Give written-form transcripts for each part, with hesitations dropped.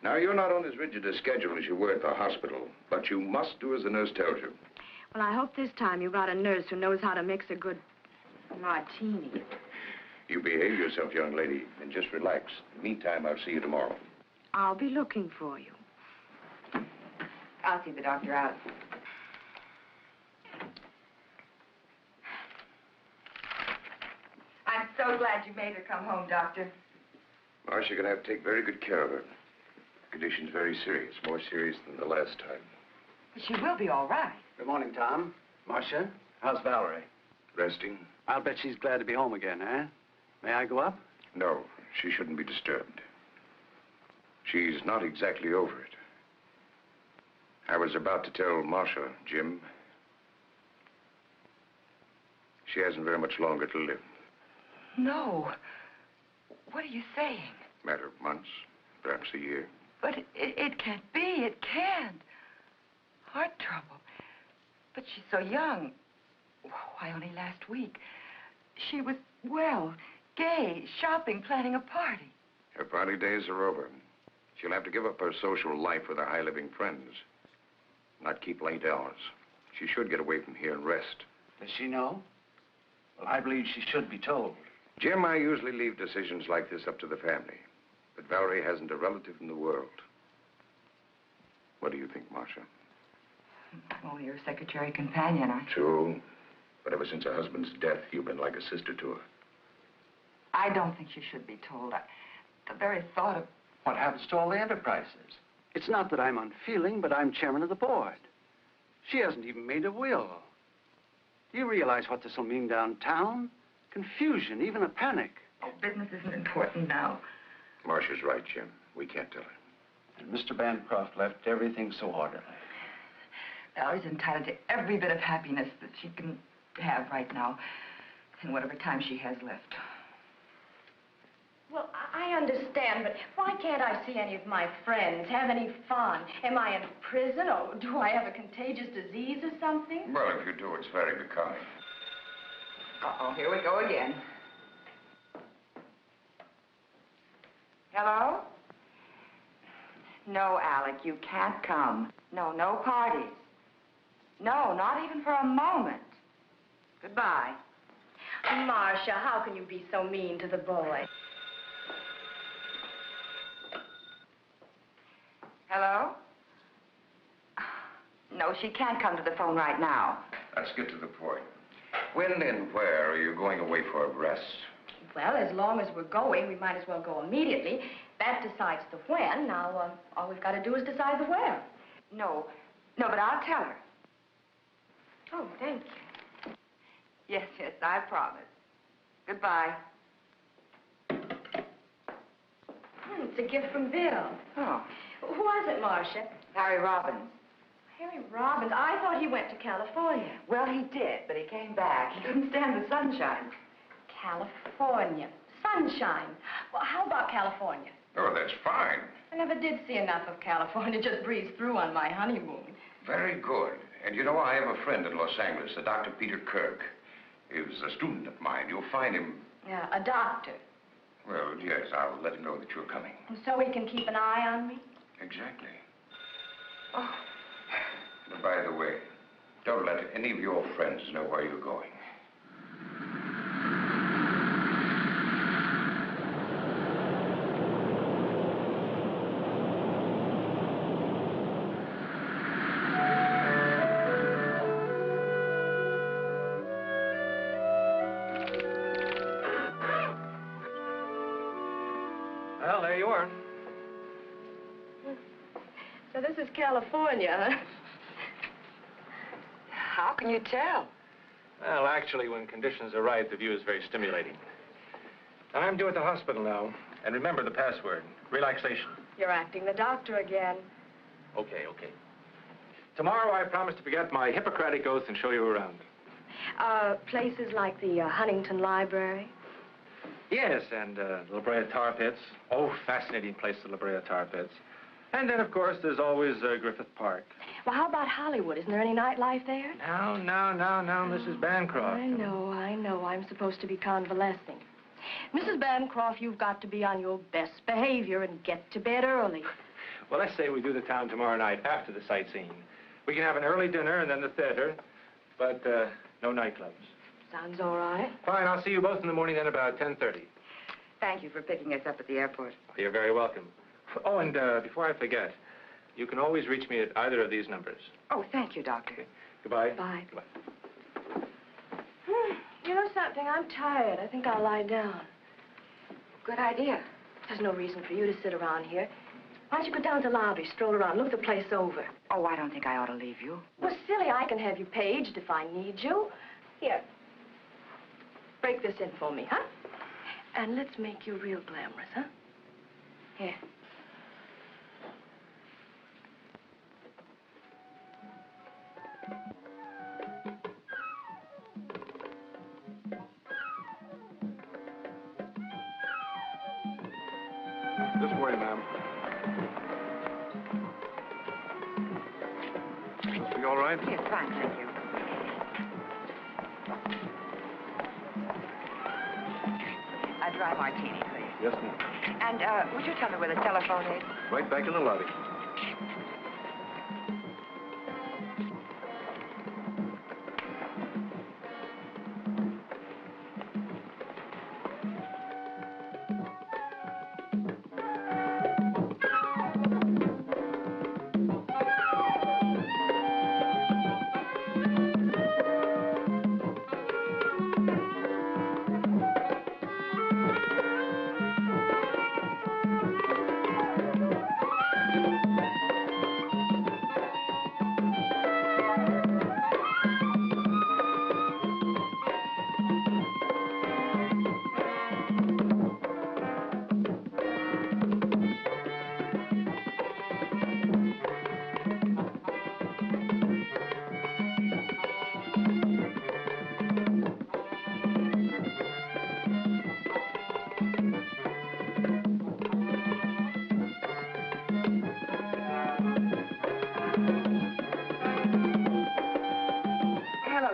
Now, you're not on as rigid a schedule as you were at the hospital, but you must do as the nurse tells you. Well, I hope this time you got a nurse who knows how to mix a good martini. You behave yourself, young lady, and just relax. In the meantime, I'll see you tomorrow. I'll be looking for you. I'll see the doctor out. I'm so glad you made her come home, Doctor. Marcia, you're going to have to take very good care of her. The condition's very serious, more serious than the last time. But she will be all right. Good morning, Tom. Marcia, how's Valerie? Resting? I'll bet she's glad to be home again, eh? May I go up? No, she shouldn't be disturbed. She's not exactly over it. I was about to tell Marcia, Jim, she hasn't very much longer to live. No. What are you saying? Matter of months, perhaps a year. But it can't be. It can't. Heart trouble. But she's so young. Why, only last week. She was, well, gay, shopping, planning a party. Her party days are over. She'll have to give up her social life with her high-living friends. Not keep late hours. She should get away from here and rest. Does she know? Well, I believe she should be told. Jim, I usually leave decisions like this up to the family. But Valerie hasn't a relative in the world. What do you think, Marcia? I'm only her secretary companion. True. But ever since her husband's death, you've been like a sister to her. I don't think she should be told. The very thought of... What happens to all the enterprises? It's not that I'm unfeeling, but I'm chairman of the board. She hasn't even made a will. Do you realize what this will mean downtown? Confusion, even a panic. Oh, business isn't important now. Marcia's right, Jim. We can't tell her. And Mr. Bancroft left everything so orderly. Valerie's entitled to every bit of happiness that she can have right now, in whatever time she has left. Well, I understand, but why can't I see any of my friends, have any fun? Am I in prison, or do I have a contagious disease or something? Well, if you do, it's very becoming. Uh-oh, here we go again. Hello? No, Alec, you can't come. No, no parties. No, not even for a moment. Goodbye. Marcia, how can you be so mean to the boy? Hello? No, she can't come to the phone right now. Let's get to the point. When and where are you going away for a rest? Well, as long as we're going, we might as well go immediately. That decides the when. Now, all we've got to do is decide the where. No, but I'll tell her. Oh, thank you. Yes, I promise. Goodbye. It's a gift from Bill. Oh. Who was it, Marcia? Harry Robbins. Harry Robbins? I thought he went to California. Well, he did, but he came back. He couldn't stand the sunshine. California. Sunshine. Well, how about California? Oh, that's fine. I never did see enough of California. Just breezed through on my honeymoon. Very good. And you know, I have a friend in Los Angeles, a Dr. Peter Kirk. He was a student of mine. You'll find him... Yeah, a doctor. Well, yes, I'll let him know that you're coming. So he can keep an eye on me? Exactly. Oh. And by the way, don't let any of your friends know where you're going. Well, there you are. So this is California, huh? How can you tell? Well, actually, when conditions are right, the view is very stimulating. I'm due at the hospital now. And remember the password, relaxation. You're acting the doctor again. Okay. Tomorrow, I promise to forget my Hippocratic oath and show you around. Places like the Huntington Library? Yes, and La Brea Tar Pits. Oh, fascinating place, the La Brea Tar Pits. And then, of course, there's always Griffith Park. Well, how about Hollywood? Isn't there any nightlife there? No, Mrs. Bancroft. I know. I'm supposed to be convalescing. Mrs. Bancroft, you've got to be on your best behavior and get to bed early. Well, let's say we do the town tomorrow night after the sightseeing. We can have an early dinner and then the theater, but no nightclubs. Sounds all right. Fine, I'll see you both in the morning then about 10:30. Thank you for picking us up at the airport. You're very welcome. Oh, and before I forget, you can always reach me at either of these numbers. Oh, thank you, Doctor. Okay. Goodbye. Bye. Goodbye. You know something? I'm tired. I think I'll lie down. Good idea. There's no reason for you to sit around here. Why don't you go down to the lobby, stroll around, look the place over? Oh, I don't think I ought to leave you. Well, silly, I can have you paged if I need you. Here. Break this in for me, huh? And let's make you real glamorous, huh? Here. This way, ma'am. Must be all right? Yes, fine, thank you. A dry martini, please. Yes, ma'am. And would you tell me where the telephone is? Right back in the lobby.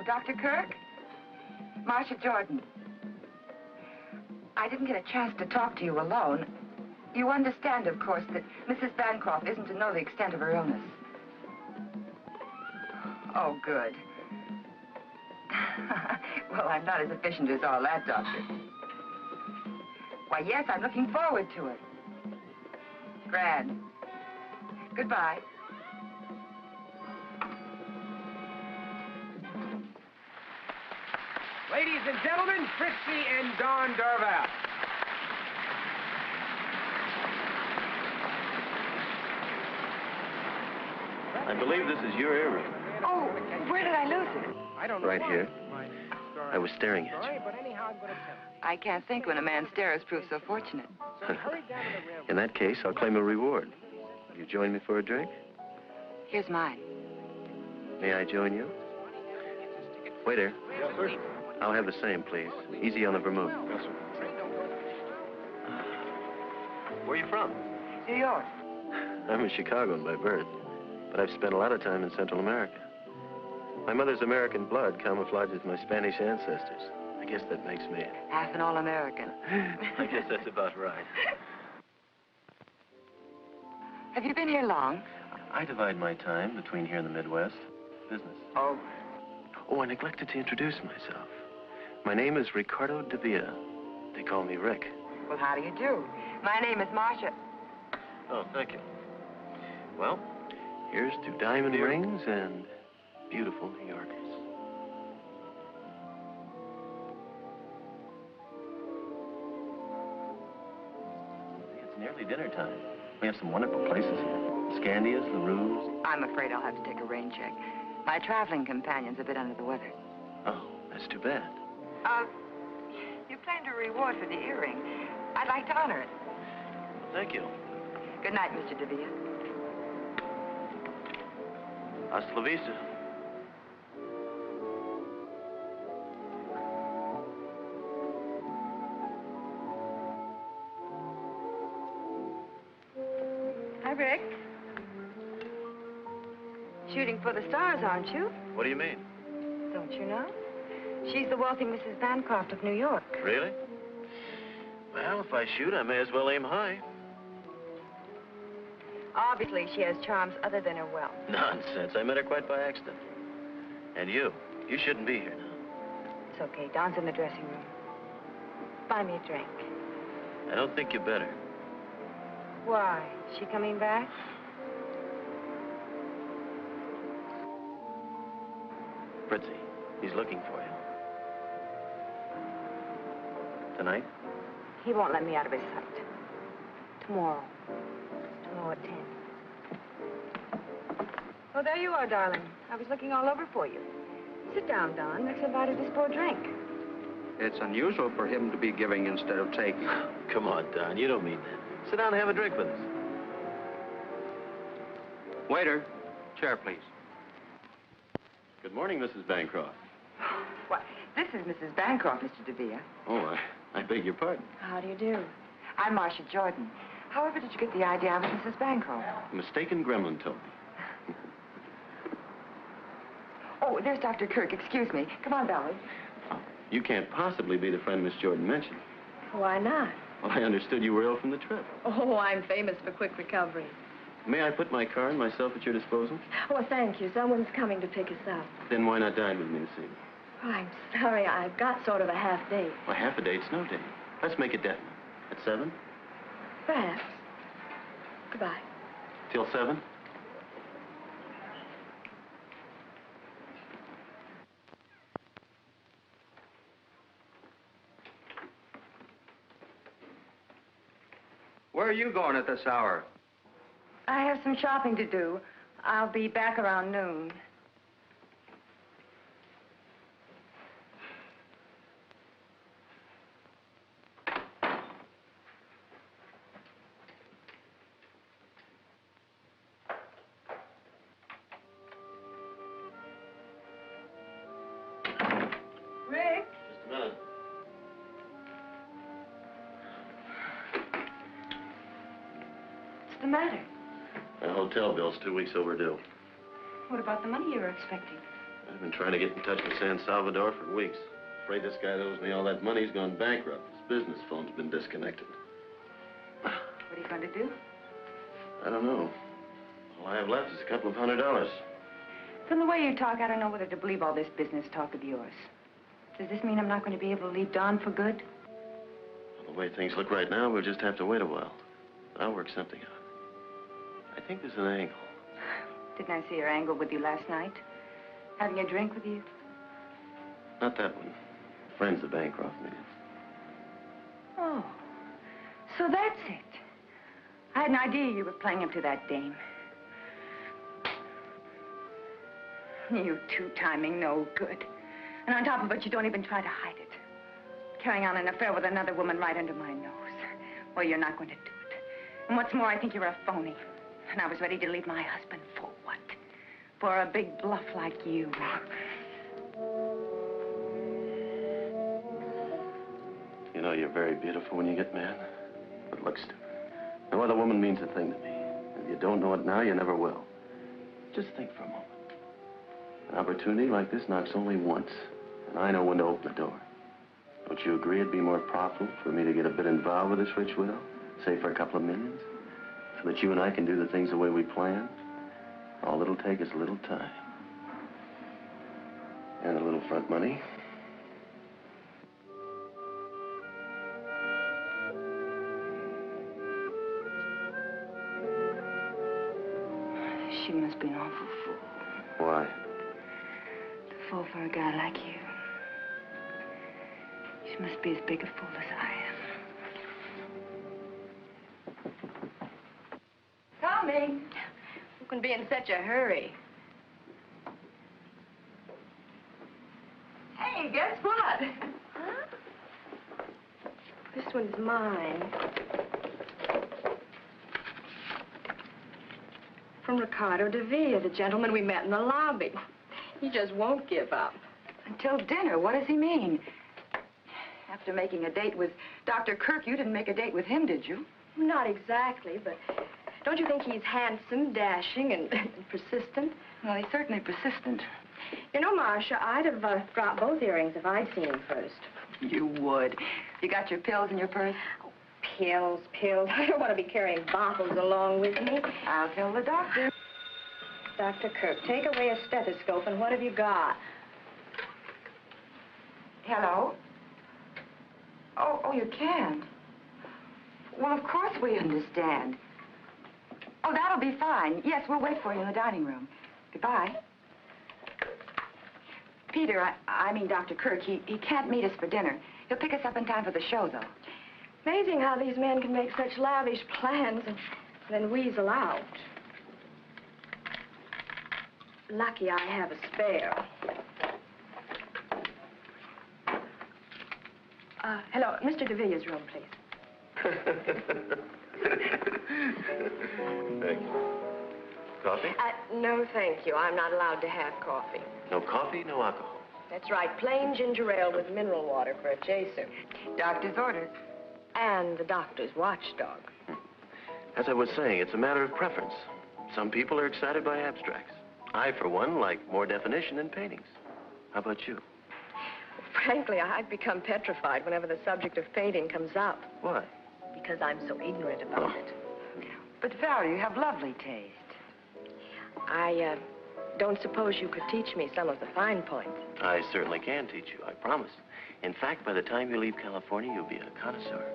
Dr. Kirk? Marcia Jordan. I didn't get a chance to talk to you alone. You understand, of course, that Mrs. Bancroft isn't to know the extent of her illness. Oh, good. Well, I'm not as efficient as all that, Doctor. Why, yes, I'm looking forward to it. Grand. Goodbye. Ladies and gentlemen, Fritzy and Don Darvall. I believe this is your earring. Oh, where did I lose it? I don't know Right why. here. I was staring at you. But anyhow, I'm going to tell you. I can't think when a man stares proves so fortunate. So he hurried down to the railroad. In that case, I'll claim a reward. Will you join me for a drink? Here's mine. May I join you? Waiter, Yes, sir. I'll have the same, please. Easy on the vermouth. Yes, sir. Where are you from? New York. I'm a Chicagoan by birth, but I've spent a lot of time in Central America. My mother's American blood camouflages my Spanish ancestors. I guess that makes me... Half an all-American. I guess that's about right. Have you been here long? I divide my time between here and the Midwest. Business. Oh. Oh, I neglected to introduce myself. My name is Ricardo de Villa. They call me Rick. Well, how do you do? My name is Marcia. Oh, thank you. Well, here's to diamond rings and beautiful New Yorkers. It's nearly dinner time. We have some wonderful places here. Scandia's, LaRue's. I'm afraid I'll have to take a rain check. My traveling companion's a bit under the weather. Oh, that's too bad. You claimed a reward for the earring. I'd like to honor it. Thank you. Good night, Mr. de Villa. Hasta la vista. Hi, Rick. Shooting for the stars, aren't you? What do you mean? Don't you know? She's the wealthy Mrs. Bancroft of New York. Really? Well, if I shoot, I may as well aim high. Obviously, she has charms other than her wealth. Nonsense. I met her quite by accident. And you shouldn't be here now. It's okay. Don's in the dressing room. Buy me a drink. I don't think you better. Why? Is she coming back? Fritzy, he's looking for you. Tonight? He won't let me out of his sight. Tomorrow. Tomorrow at 10. Oh, there you are, darling. I was looking all over for you. Sit down, Don. Let's invite her to pour a drink. It's unusual for him to be giving instead of taking. Come on, Don. You don't mean that. Sit down and have a drink with us. Waiter, chair, please. Good morning, Mrs. Bancroft. Why, this is Mrs. Bancroft, Mr. DeVere. Oh, I beg your pardon. How do you do? I'm Marcia Jordan. However did you get the idea I was Mrs. Bancroft? A mistaken gremlin told me. Oh, there's Dr. Kirk. Excuse me. Come on, Valerie. You can't possibly be the friend Miss Jordan mentioned. Why not? Well, I understood you were ill from the trip. Oh, I'm famous for quick recovery. May I put my car and myself at your disposal? Oh, thank you. Someone's coming to pick us up. Then why not dine with me this evening? Oh, I'm sorry. I've got sort of a half day. Well, half a date's no date. Let's make it definite. At 7? Perhaps. Goodbye. Till 7? Where are you going at this hour? I have some shopping to do. I'll be back around noon. Rick? Just a minute. What's the matter? My hotel bill's 2 weeks overdue. What about the money you were expecting? I've been trying to get in touch with San Salvador for weeks. Afraid this guy that owes me all that money's gone bankrupt. His business phone's been disconnected. What are you going to do? I don't know. All I have left is a couple of $100. From the way you talk, I don't know whether to believe all this business talk of yours. Does this mean I'm not going to be able to leave Don for good? Well, the way things look right now, we'll just have to wait a while. I'll work something out. I think there's an angle. Didn't I see her angle with you last night? Having a drink with you? Not that one. Friends of Bancroft needed. Oh, so that's it. I had an idea you were playing him to that dame. You two-timing no good. And on top of it, you don't even try to hide it. Carrying on an affair with another woman right under my nose. Well, you're not going to do it. And what's more, I think you're a phony. And I was ready to leave my husband for what? For a big bluff like you. You know, you're very beautiful when you get mad. But look, stupid. No other woman means a thing to me. If you don't know it now, you never will. Just think for a moment. An opportunity like this knocks only once. And I know when to open the door. Don't you agree it'd be more profitable for me to get a bit involved with this rich widow? Say for a couple of millions? So that you and I can do the things the way we plan? All it'll take is a little time. And a little front money. She must be an awful fool. Why? To fall for a guy like you. She must be as big a fool as I am. Coming. Who can be in such a hurry? Hey, guess what? Huh? This one's mine. From Ricardo DeVere, the gentleman we met in the lobby. He just won't give up. Until dinner. What does he mean? After making a date with Dr. Kirk, you didn't make a date with him, did you? Not exactly, but don't you think he's handsome, dashing, and persistent? Well, he's certainly persistent. You know, Marcia, I'd have dropped both earrings if I'd seen him first. You would. You got your pills in your purse? Oh, pills, pills. I don't want to be carrying bottles along with me. I'll tell the doctor. Dr. Kirk, take away a stethoscope, and what have you got? Hello? Oh, you can't. Well, of course we understand. Oh, that'll be fine. Yes, we'll wait for you in the dining room. Goodbye. Peter, I mean Dr. Kirk, he can't meet us for dinner. He'll pick us up in time for the show, though. Amazing how these men can make such lavish plans and then weasel out. Lucky I have a spare. Hello, Mr. DeVille's room, please. Thank you. Coffee? No, thank you. I'm not allowed to have coffee. No coffee, no alcohol. That's right, plain ginger ale with mineral water for a chaser. Doctor's orders. And the doctor's watchdog. As I was saying, it's a matter of preference. Some people are excited by abstracts. I, for one, like more definition in paintings. How about you? Frankly, I've become petrified whenever the subject of painting comes up. Why? Because I'm so ignorant about it. But, Val, you have lovely taste. I don't suppose you could teach me some of the fine points. I certainly can teach you, I promise. In fact, by the time you leave California, you'll be a connoisseur.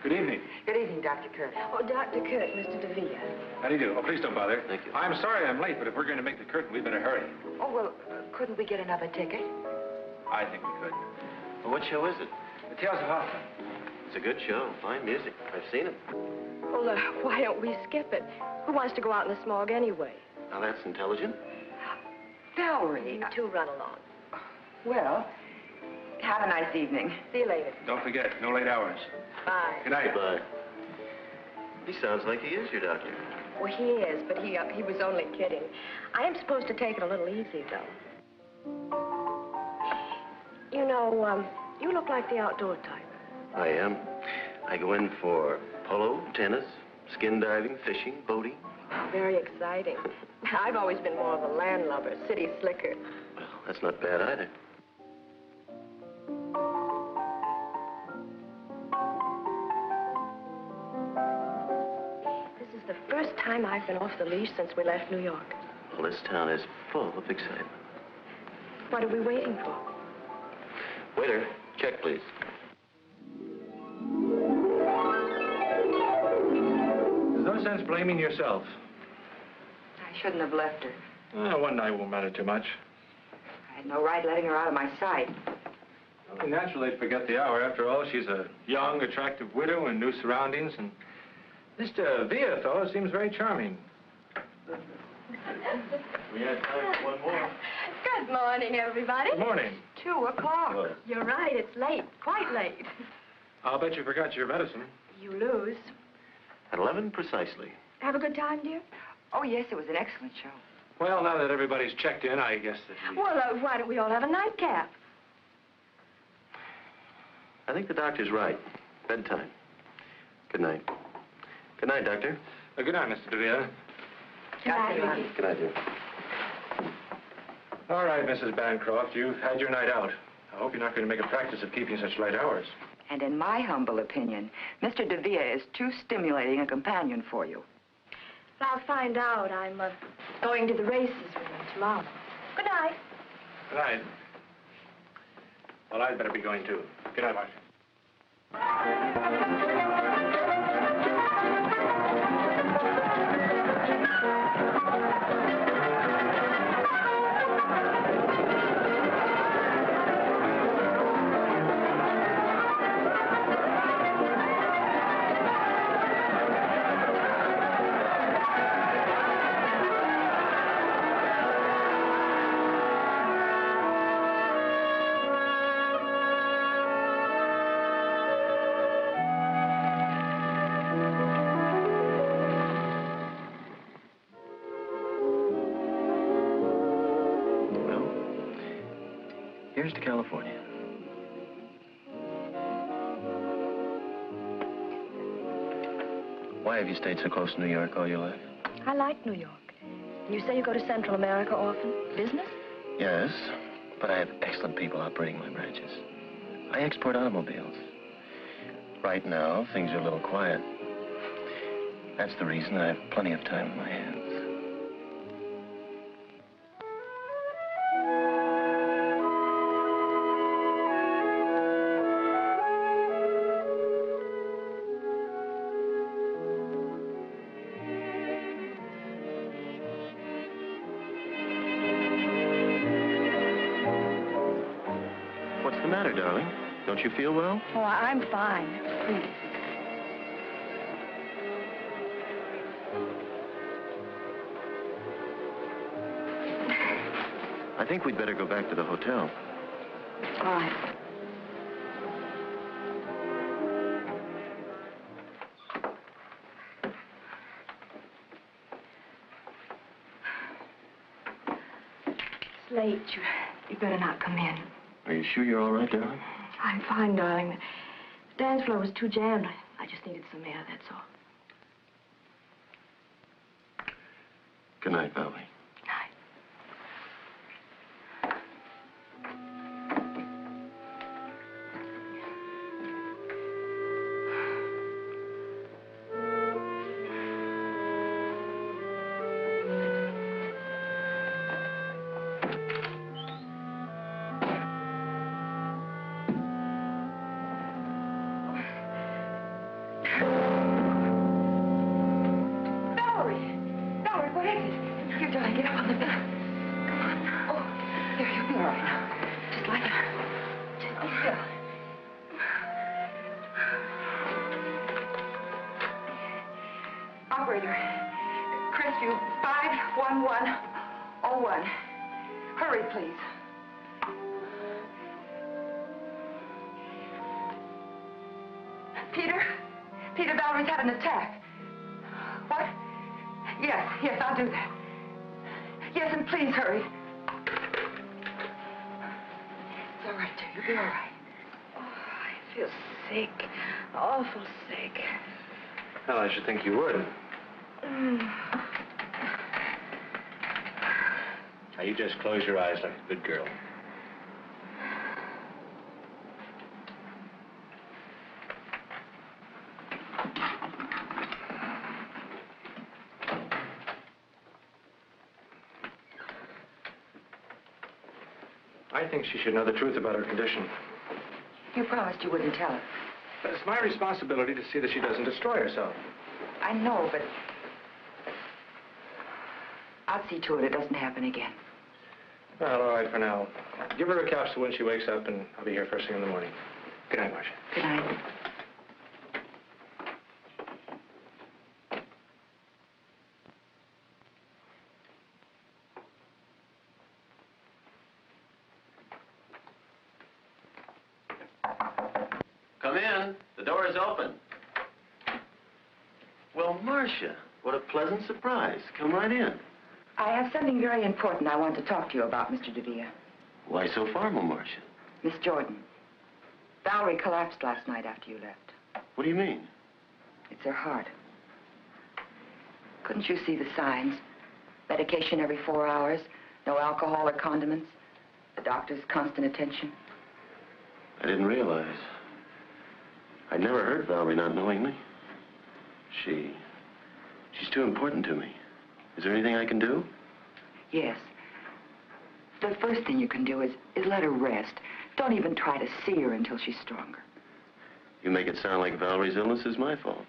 Good evening. Good evening, Dr. Kirk. Oh, Dr. Kirk, Mr. DeVille. How do you do? Oh, please don't bother. Thank you. I'm sorry I'm late, but if we're going to make the curtain, we better hurry. Oh, well, couldn't we get another ticket? I think we could. Well, what show is it? The Tales of Hutton. It's a good show. Fine music. I've seen it. Well, why don't we skip it? Who wants to go out in the smog anyway? Now, that's intelligent. Valerie. You two run along. Well, have a nice evening. See you later. Don't forget, no late hours. Bye. Good night. Goodbye. He sounds like he is your doctor. Well, he is, but he was only kidding. I am supposed to take it a little easy, though. You know, you look like the outdoor type. I am. I go in for polo, tennis, skin diving, fishing, boating. Very exciting. I've always been more of a landlubber, city slicker. Well, that's not bad either. This is the first time I've been off the leash since we left New York. Well, this town is full of excitement. What are we waiting for? Waiter, check, please. There's no sense blaming yourself. I shouldn't have left her. One night won't matter too much. I had no right letting her out of my sight. Well, naturally, forget the hour. After all, she's a young, attractive widow in new surroundings, and Mr. Villa fellow seems very charming. We had time for one more. Good morning, everybody. Good morning. 2 o'clock. Well, You're right, it's late, quite late. I'll bet you forgot your medicine. You lose. at 11 precisely. Have a good time, dear? Oh, yes, it was an excellent show. Well, now that everybody's checked in, I guess that we... Well, why don't we all have a nightcap? I think the doctor's right. Bedtime. Good night. Good night, Doctor. Good night, Mr. DeVille. Good night, Ricky. Good night, dear. All right, Mrs. Bancroft, you've had your night out. I hope you're not going to make a practice of keeping such late hours. And in my humble opinion, Mr. DeVille is too stimulating a companion for you. I'll find out. I'm going to the races with him tomorrow. Good night. Good night. Well, I'd better be going, too. Good night, Marcia. Here's to California. Why have you stayed so close to New York all your life? I like New York. You say you go to Central America often? Business? Yes, but I have excellent people operating my branches. I export automobiles. Right now, things are a little quiet. That's the reason I have plenty of time on my hands. What's the matter, darling? Don't you feel well? Oh, I'm fine. Please. I think we'd better go back to the hotel. All right. It's late. You better not come in. Are you sure you're all right, darling? I'm fine, darling. The dance floor was too jammed. I just needed some air, that's all. Good night, Valerie. Night. Valerie, what is it? Here, darling, get up on the bed. Come on. Oh, there, you'll be all right now. Just lie down. Just be still. Operator, Crestview 51101. Hurry, please. Peter, Valerie's had an attack. What? Yes, I'll do that. Yes, and please hurry. It's all right, dear. You'll be all right. Oh, I feel sick. Awful sick. Well, I should think you would. Now, you just close your eyes like a good girl. I think she should know the truth about her condition. You promised you wouldn't tell her. But it's my responsibility to see that she doesn't destroy herself. I know, but I'll see to it doesn't happen again. Well, all right for now. Give her a capsule when she wakes up, and I'll be here first thing in the morning. Good night, Marcia. Good night. Come in. The door is open. Well, Marcia, what a pleasant surprise. Come right in. I have something very important I want to talk to you about, Mr. DeVere. Why so formal, Marcia? Miss Jordan, Valerie collapsed last night after you left. What do you mean? It's her heart. Couldn't you see the signs? Medication every 4 hours, no alcohol or condiments, the doctor's constant attention. I didn't realize. I'd never heard Valerie not knowing me. She's too important to me. Is there anything I can do? Yes. The first thing you can do is let her rest. Don't even try to see her until she's stronger. You make it sound like Valerie's illness is my fault.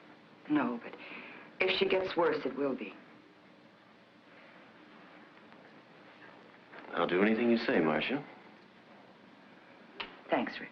No, but if she gets worse, it will be. I'll do anything you say, Marcia. Thanks, Rick.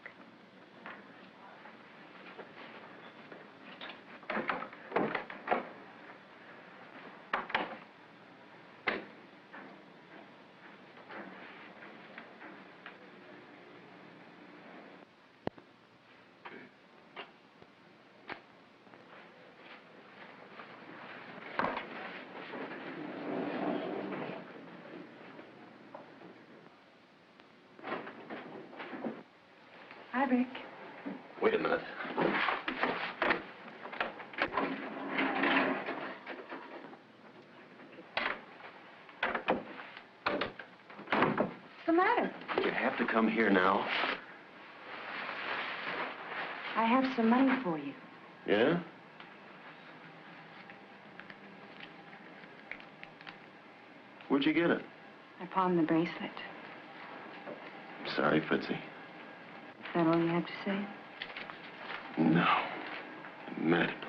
Hi, Rick. Wait a minute. What's the come here now? I have some money for you. Yeah? Where'd you get it? I pawned the bracelet. I'm sorry, Fritzy. Is that all you have to say? No. I'm mad about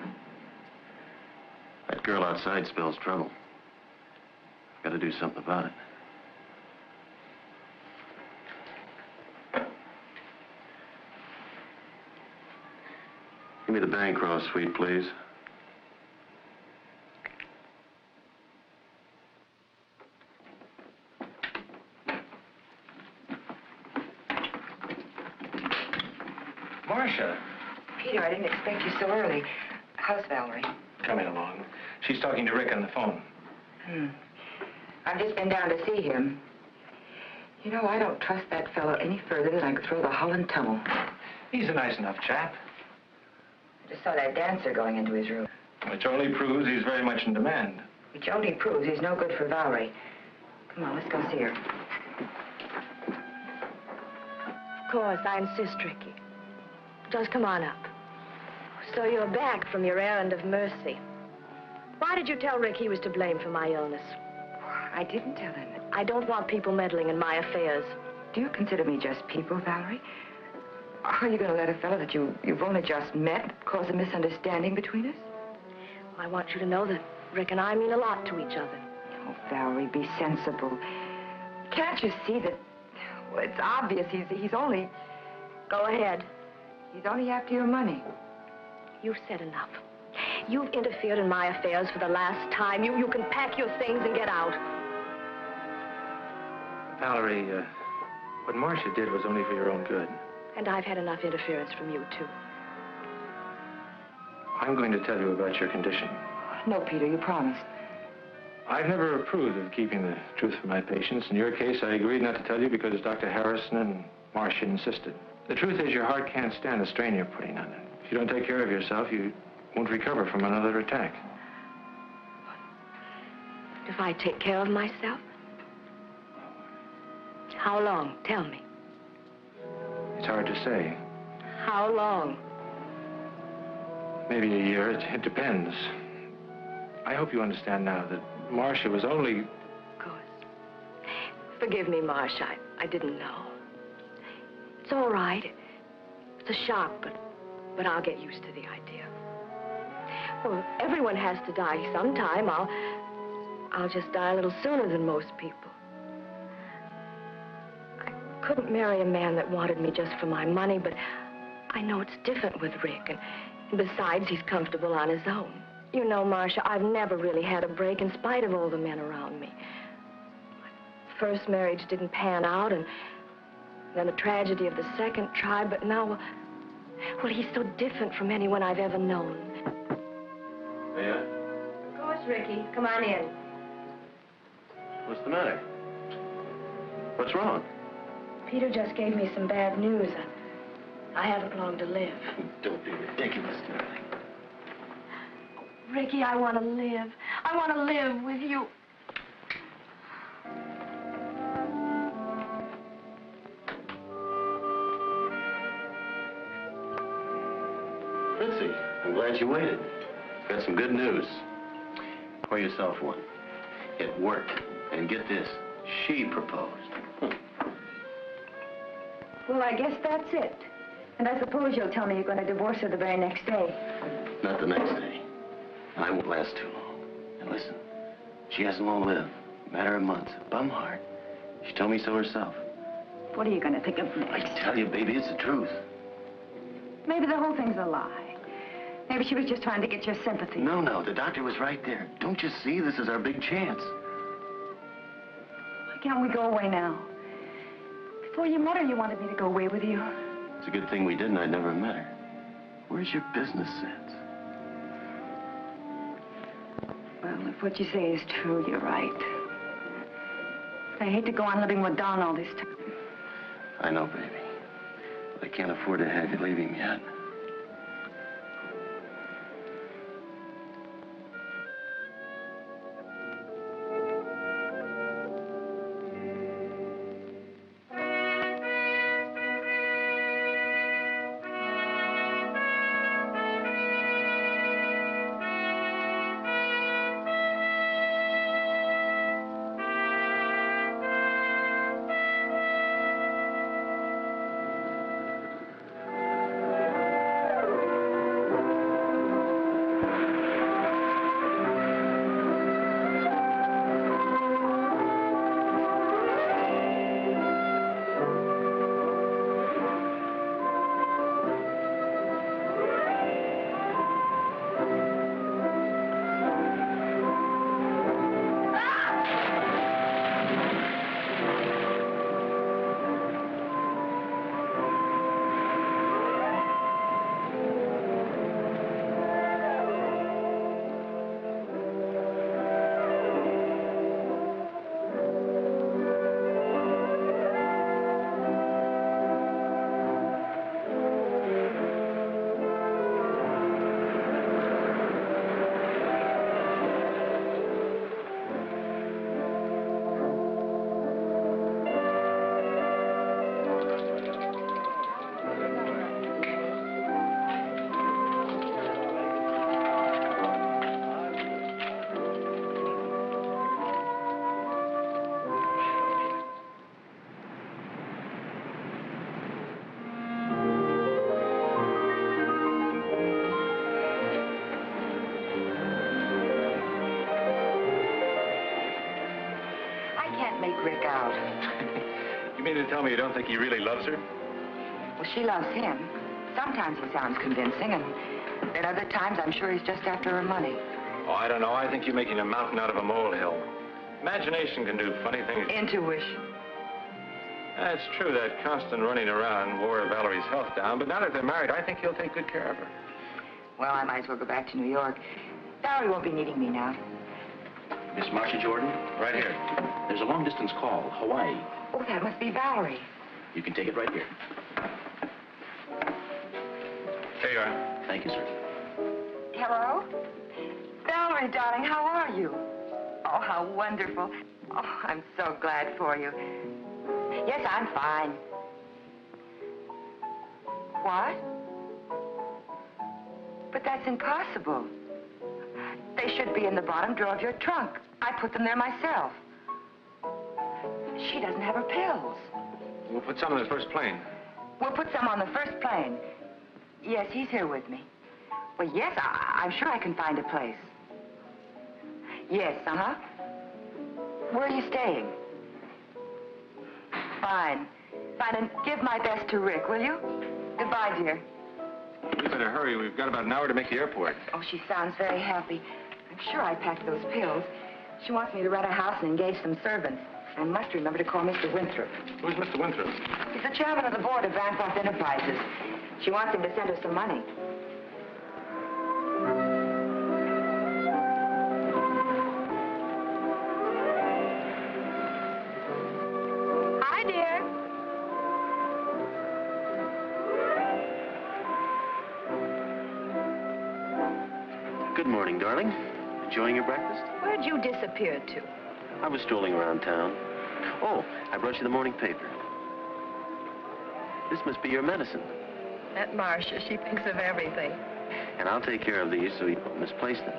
you. That girl outside spells trouble. I've got to do something about it. Give me the Bancroft suite, please. Marcia. Peter, I didn't expect you so early. How's Valerie? Coming along. She's talking to Rick on the phone. I've just been down to see him. You know, I don't trust that fellow any further than I could throw the Holland tunnel. He's a nice enough chap. I just saw that dancer going into his room. Which only proves he's very much in demand. Which only proves he's no good for Valerie. Come on, let's go see her. Of course, I insist, Ricky. Just come on up. So you're back from your errand of mercy. Why did you tell Rick he was to blame for my illness? I didn't tell him. I don't want people meddling in my affairs. Do you consider me just people, Valerie? Are you going to let a fellow that you've only just met cause a misunderstanding between us? I want you to know that Rick and I mean a lot to each other. Oh, Valerie, be sensible. Can't you see that... Well, it's obvious he's only... Go ahead. He's only after your money. You've said enough. You've interfered in my affairs for the last time. You can pack your things and get out. Valerie, what Marcia did was only for your own good. And I've had enough interference from you, too. I'm going to tell you about your condition. No, Peter, you promised. I've never approved of keeping the truth from my patients. In your case, I agreed not to tell you because Dr. Harrison and Marcia insisted. The truth is your heart can't stand the strain you're putting on it. If you don't take care of yourself, you won't recover from another attack. If I take care of myself? How long? Tell me. It's hard to say. How long? Maybe a year. It depends. I hope you understand now that Marcia was only... Of course. Forgive me, Marcia. I didn't know. It's all right. It's a shock, but I'll get used to the idea. Well, everyone has to die sometime. I'll just die a little sooner than most people. I couldn't marry a man that wanted me just for my money, but I know it's different with Rick, and besides, he's comfortable on his own. You know, Marcia, I've never really had a break in spite of all the men around me. My first marriage didn't pan out, and then the tragedy of the second tried, but now, well, he's so different from anyone I've ever known. Yeah? Of course, Ricky. Come on in. What's the matter? What's wrong? Peter just gave me some bad news. I haven't long to live. Don't be ridiculous, darling. Ricky, I want to live. I want to live with you. Fritzy, I'm glad you waited. Got some good news. Pour yourself one. It worked. And get this, she proposed. Well, I guess that's it. And I suppose you'll tell me you're going to divorce her the very next day. Not the next day. I won't last too long. And listen, she hasn't long lived. Matter of months. Bum heart. She told me so herself. What are you going to think of next? I tell you, baby, it's the truth. Maybe the whole thing's a lie. Maybe she was just trying to get your sympathy. No, the doctor was right there. Don't you see? This is our big chance. Why can't we go away now? Before you met her, you wanted me to go away with you. It's a good thing we didn't. I'd never met her. Where's your business sense? Well, if what you say is true, you're right. I hate to go on living with Don all this time. I know, baby. But I can't afford to have you leaving yet. about. You mean to tell me you don't think he really loves her? Well, she loves him. Sometimes he sounds convincing, and at other times I'm sure he's just after her money. Oh, I don't know. I think you're making a mountain out of a molehill. Imagination can do funny things. Intuition. That's true. That constant running around wore Valerie's health down, but now that they're married, I think he'll take good care of her. Well, I might as well go back to New York. Valerie won't be needing me now. Miss Marcia Jordan? Right here. There's a long-distance call, Hawaii. Oh, that must be Valerie. You can take it right here. Here you are. Thank you, sir. Hello? Valerie, darling, how are you? Oh, how wonderful. Oh, I'm so glad for you. Yes, I'm fine. What? But that's impossible. They should be in the bottom drawer of your trunk. I put them there myself. She doesn't have her pills. We'll put some on the first plane. We'll put some on the first plane. Yes, he's here with me. Well, yes, I'm sure I can find a place. Yes, uh-huh. Where are you staying? Fine. Fine, and give my best to Rick, will you? Goodbye, dear. We better hurry. We've got about an hour to make the airport. Oh, she sounds very happy. I'm sure I packed those pills. She wants me to rent a house and engage some servants. I must remember to call Mr. Winthrop. Who's Mr. Winthrop? He's the chairman of the board of Bancroft Enterprises. She wants him to send her some money. Hi, dear. Good morning, darling. Enjoying your breakfast? Where'd you disappear to? I was strolling around town. Oh, I brought you the morning paper. This must be your medicine. That Marcia, she thinks of everything. And I'll take care of these so you don't misplace them.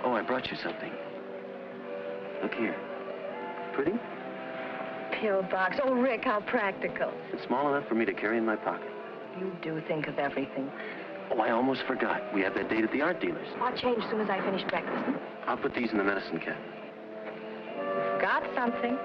Oh, I brought you something. Look here. Pretty? Pill box. Oh, Rick, how practical. It's small enough for me to carry in my pocket. You do think of everything. Oh, I almost forgot. We have that date at the art dealer's. I'll change as soon as I finish breakfast. I'll put these in the medicine cabinet. Got something?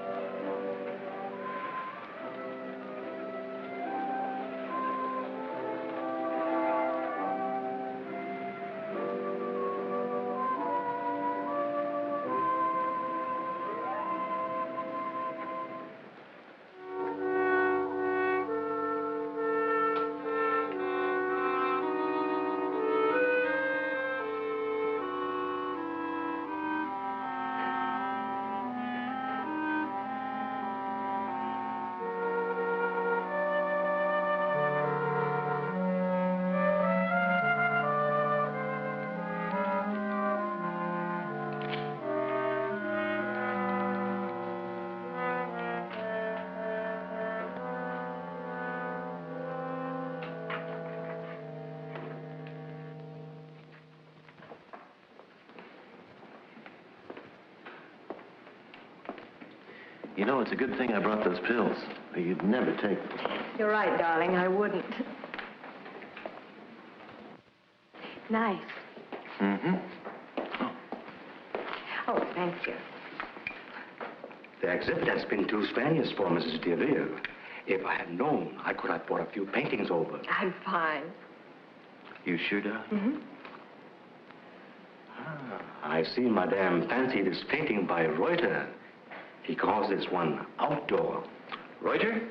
You know, it's a good thing I brought those pills. Or you'd never take them. You're right, darling. I wouldn't. Nice. Mm-hmm. Oh, thank you. The exhibit has been too strenuous for Mrs. DeVere. If I had known, I could have brought a few paintings over. I'm fine. You sure, darling? Mm-hmm. I see Madame fancied this painting by Reuter. He calls this one outdoor. Reuter?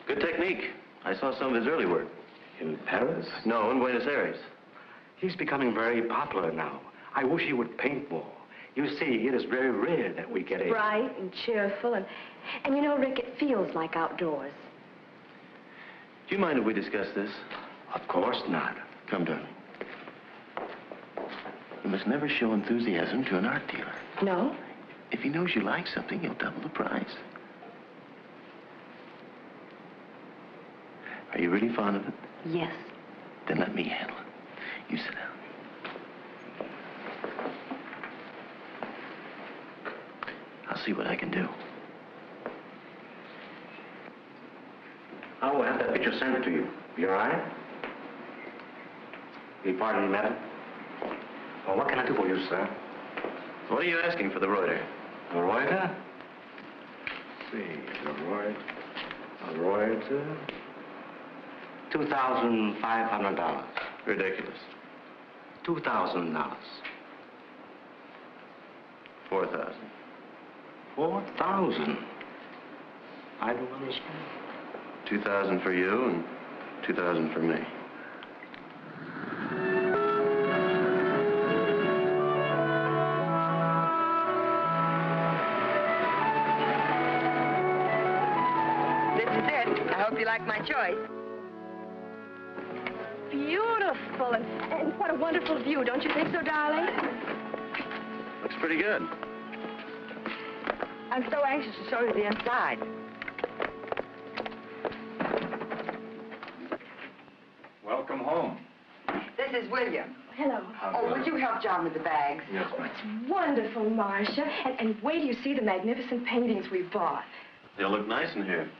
Good technique. I saw some of his early work. In Paris? No, in Buenos Aires. He's becoming very popular now. I wish he would paint more. You see, it is very rare that we get a... Bright and cheerful, and you know, Rick, it feels like outdoors. Do you mind if we discuss this? Of course not. Come, darling. You must never show enthusiasm to an art dealer. No? If he knows you like something, he'll double the price. Are you really fond of it? Yes. Then let me handle it. You sit down. I'll see what I can do. I will have that picture sent to you. You all right? Will you pardon me, madam? Well, what can I do for you, sir? What are you asking for the Reuter? Royder? See, Royder. $2,500. Ridiculous. $2,000. 4,000. 4,000. I don't understand. 2,000 for you and 2,000 for me. This is it. I hope you like my choice. Beautiful, and what a wonderful view. Don't you think so, darling? Looks pretty good. I'm so anxious to show you the inside. Welcome home. This is William. Hello. Oh, would you help John with the bags? Yes, Oh, it's wonderful, Marcia. And wait till you see the magnificent paintings we bought. They'll look nice in here.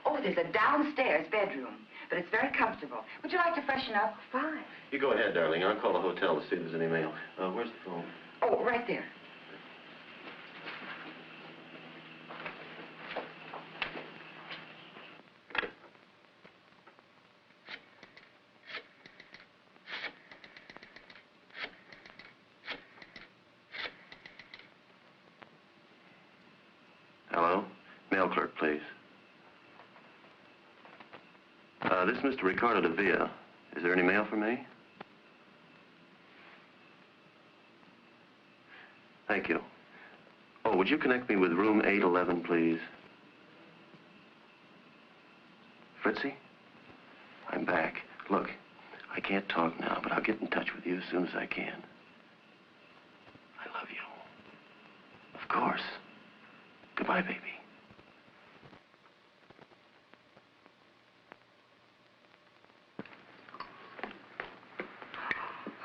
Oh, there's a downstairs bedroom, but it's very comfortable. Would you like to freshen up? Fine. You go ahead, darling. I'll call the hotel to see if there's any mail. Where's the phone? Oh, right there. Hello? Mail clerk, please. This is Mr. Ricardo de Villa. Is there any mail for me? Thank you. Oh, would you connect me with room 811, please? Fritzy? I'm back. Look, I can't talk now, but I'll get in touch with you as soon as I can. I love you. Of course. Goodbye, baby.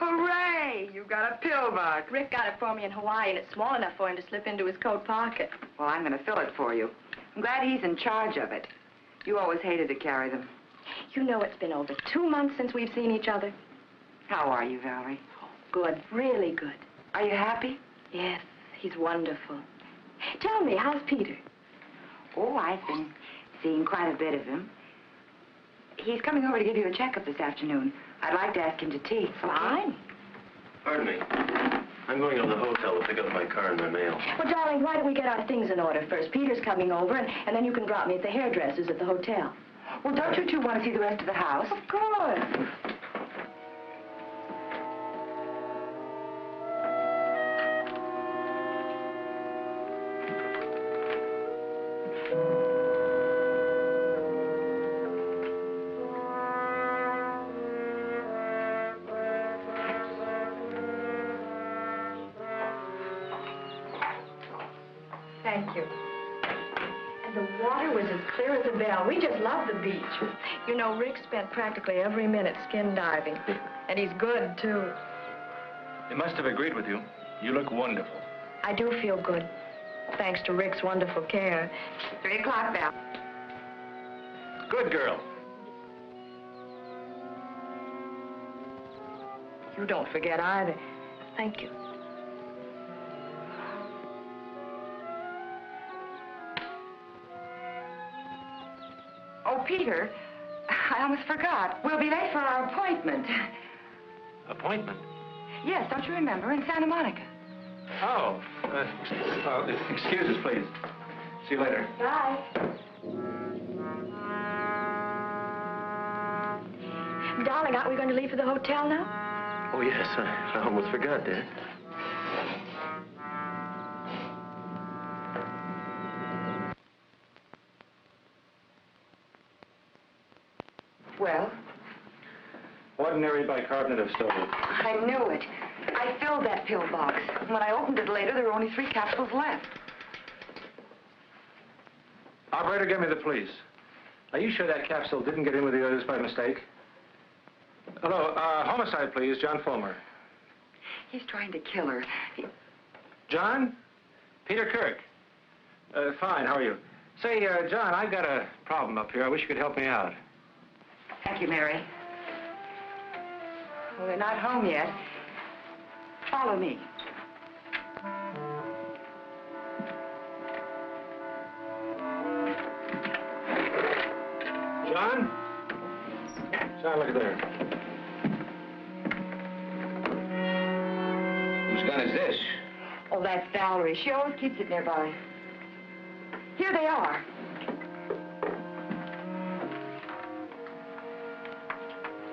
Hooray! You got a pill box. Rick got it for me in Hawaii, and it's small enough for him to slip into his coat pocket. Well, I'm going to fill it for you. I'm glad he's in charge of it. You always hated to carry them. You know it's been over 2 months since we've seen each other. How are you, Valerie? Good, really good. Are you happy? Yes, he's wonderful. Tell me, how's Peter? Oh, I've been seeing quite a bit of him. He's coming over to give you a checkup this afternoon. I'd like to ask him to tea. Fine. Pardon me. I'm going to the hotel to pick up my car and my mail. Well, darling, why don't we get our things in order first? Peter's coming over, and then you can drop me at the hairdresser's at the hotel. Well, don't you two want to see the rest of the house? Of course. Thank you. And the water was as clear as a bell. We just love the beach. You know, Rick spent practically every minute skin diving. And he's good, too. They must have agreed with you. You look wonderful. I do feel good, thanks to Rick's wonderful care. 3 o'clock, Val. Good girl. You don't forget either. Thank you. Oh, Peter, I almost forgot. We'll be late for our appointment. Appointment? Yes, don't you remember? In Santa Monica. Oh, excuse us, please. See you later. Bye. Darling, aren't we going to leave for the hotel now? Oh, yes. I almost forgot that. Well? Ordinary bicarbonate of sodium. I knew it. I filled that pill box. When I opened it later, there were only 3 capsules left. Operator, give me the police. Are you sure that capsule didn't get in with the others by mistake? Hello, homicide, please, John Fulmer. He's trying to kill her. John? Peter Kirk. Fine, how are you? Say, John, I've got a problem up here. I wish you could help me out. Thank you, Mary. Well, they're not home yet. Follow me. John? John, look there. Whose gun is this? Oh, that's Valerie. She always keeps it nearby. Here they are.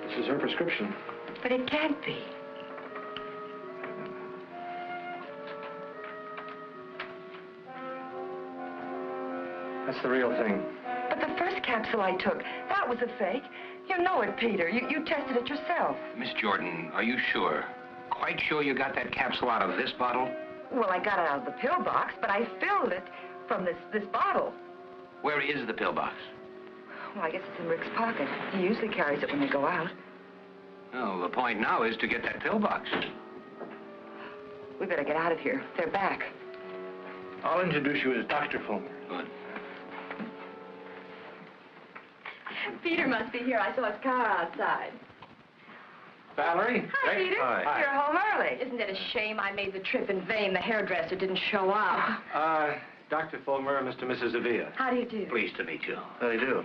This is her prescription. But it can't be. That's the real thing. But the first capsule I took, that was a fake. You know it, Peter. You tested it yourself. Miss Jordan, are you sure? Quite sure you got that capsule out of this bottle? Well, I got it out of the pill box, but I filled it from this bottle. Where is the pill box? Well, I guess it's in Rick's pocket. He usually carries it when they go out. Well, the point now is to get that pill box. We better get out of here. They're back. I'll introduce you as Dr. Fulmer. Good. Peter must be here. I saw his car outside. Valerie? Hi, Hey. Peter. Hi. You're home early. Isn't it a shame I made the trip in vain? The hairdresser didn't show up. Dr. Fulmer, Mr. and Mrs. Avila. How do you do? Pleased to meet you. How do you do?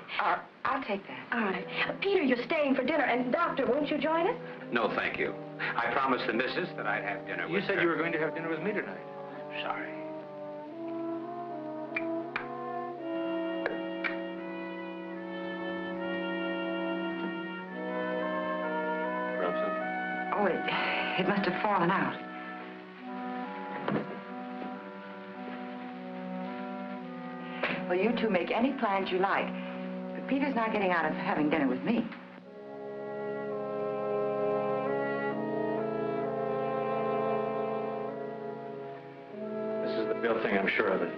I'll take that. All right. Peter, you're staying for dinner. And, Doctor, won't you join us? No, thank you. I promised the missus that I'd have dinner You with her. said you were going to have dinner with me tonight. Sorry. Bromfield? Oh, it must have fallen out. Well, you two make any plans you like. But Peter's not getting out of having dinner with me. This is the real thing, I'm sure of it.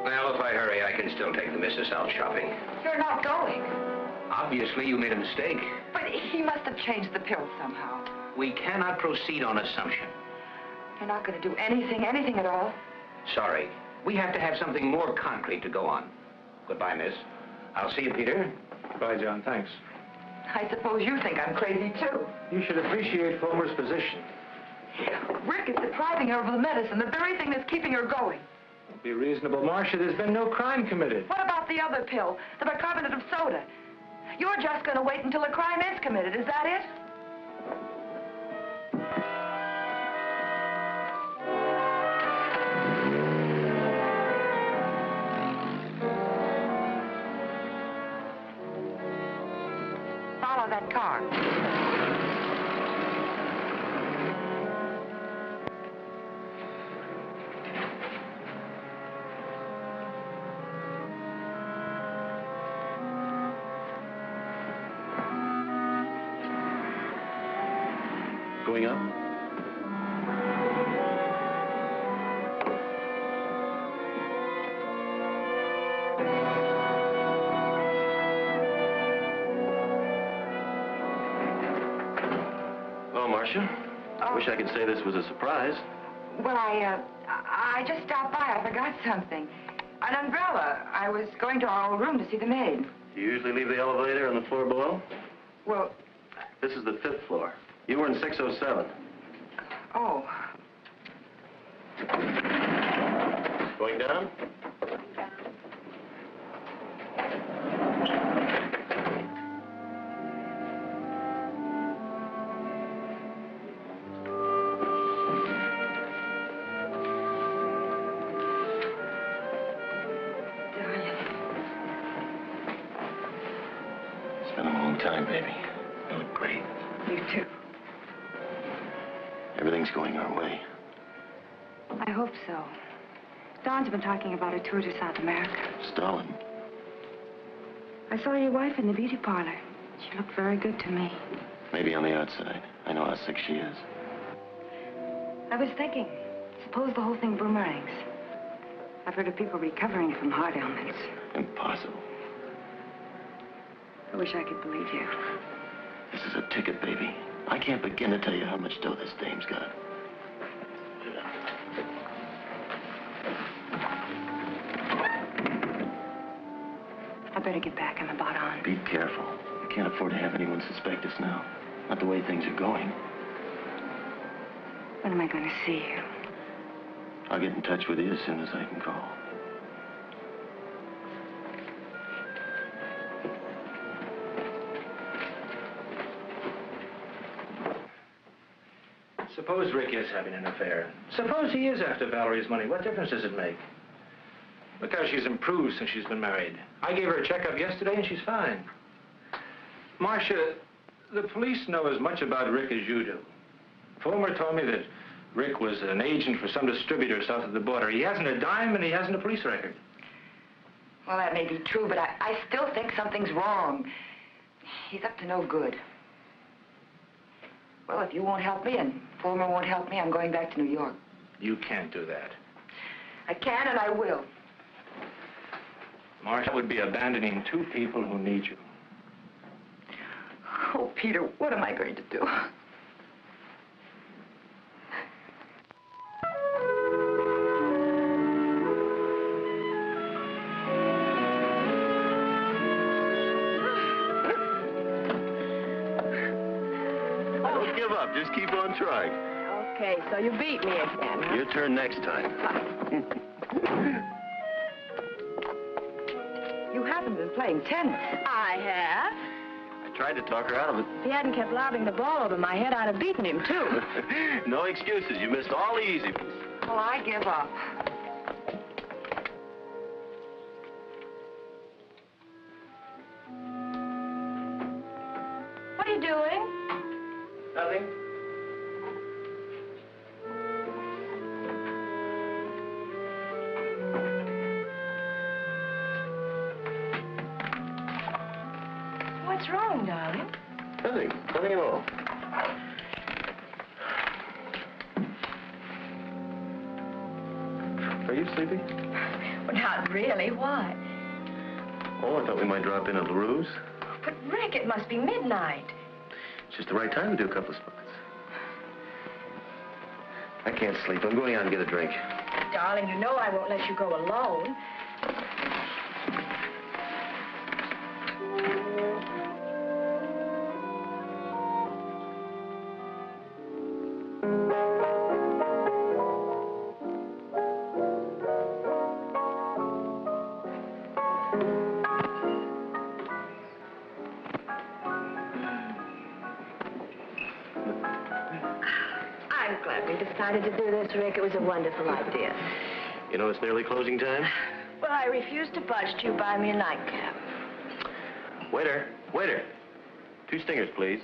Well, if I hurry, I can still take the missus out shopping. You're not going. Obviously, you made a mistake. But he must have changed the pill somehow. We cannot proceed on assumption. You're not going to do anything at all? Sorry. We have to have something more concrete to go on. Goodbye, miss. I'll see you, Peter. Bye, John. Thanks. I suppose you think I'm crazy, too. You should appreciate Fulmer's position. Rick is depriving her of the medicine, the very thing that's keeping her going. Be reasonable, Marcia. There's been no crime committed. What about the other pill, the bicarbonate of soda? You're just going to wait until a crime is committed, is that it? Follow that car. Going up? Oh, Marcia. I wish I could say this was a surprise. Well, I just stopped by. I forgot something. An umbrella. I was going to our old room to see the maid. You usually leave the elevator on the floor below? Well, This is the 5th floor. You were in 607. oh. Going down? It's been a long time, baby. You look great. You too. Everything's going our way. I hope so. Don's been talking about a tour to South America. Stalin. I saw your wife in the beauty parlor. She looked very good to me. Maybe on the outside. I know how sick she is. I was thinking, suppose the whole thing boomerangs. I've heard of people recovering from heart ailments. Impossible. I wish I could believe you. This is a ticket, baby. I can't begin to tell you how much dough this dame's got. I better get back. I'm about on. Be careful. I can't afford to have anyone suspect us now. Not the way things are going. When am I going to see you? I'll get in touch with you as soon as I can call. suppose Rick is having an affair. Suppose he is after Valerie's money. What difference does it make? Look how she's improved since she's been married. I gave her a checkup yesterday, and she's fine. Marcia, the police know as much about Rick as you do. Fulmer told me that Rick was an agent for some distributor south of the border. He hasn't a dime, and he hasn't a police record. Well, that may be true, but I still think something's wrong. He's up to no good. Well, if you won't help me and Fulmer won't help me, I'm going back to New York. You can't do that. I can and I will. Marcia, would be abandoning two people who need you. Oh, Peter, what am I going to do? Don't give up. Just keep on trying. Okay, so you beat me again, huh? Your turn next time. You haven't been playing tennis. I have. I tried to talk her out of it. If he hadn't kept lobbing the ball over my head, I'd have beaten him, too. No excuses. You missed all the easy ones. Well, I give up. What are you doing? Nothing. What's wrong, darling? Nothing. Nothing at all. Are you sleepy? Well, not really. Why? Oh, I thought we might drop in at LaRue's. But, Rick, it must be midnight. It's just the right time to do a couple of spots. I can't sleep. I'm going out and get a drink. Darling, you know I won't let you go alone. I'm glad we decided to do this, Rick. It was a wonderful idea. You know it's nearly closing time? Well, I refuse to budge till you buy me a nightcap. Waiter, waiter. 2 stingers, please.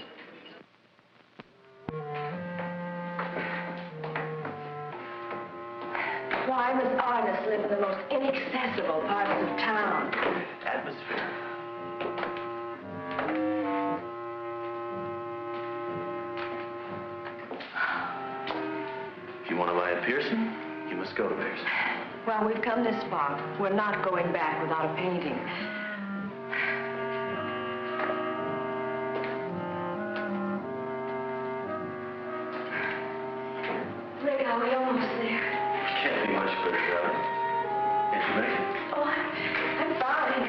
Why must artists live in the most inaccessible parts of town? Atmosphere. If you want to buy a piercing, you must go to Pearson. Well, we've come this far. We're not going back without a painting. Rick, are we almost there? Can't be much better, darling. Can't you make it? Oh, I'm fine.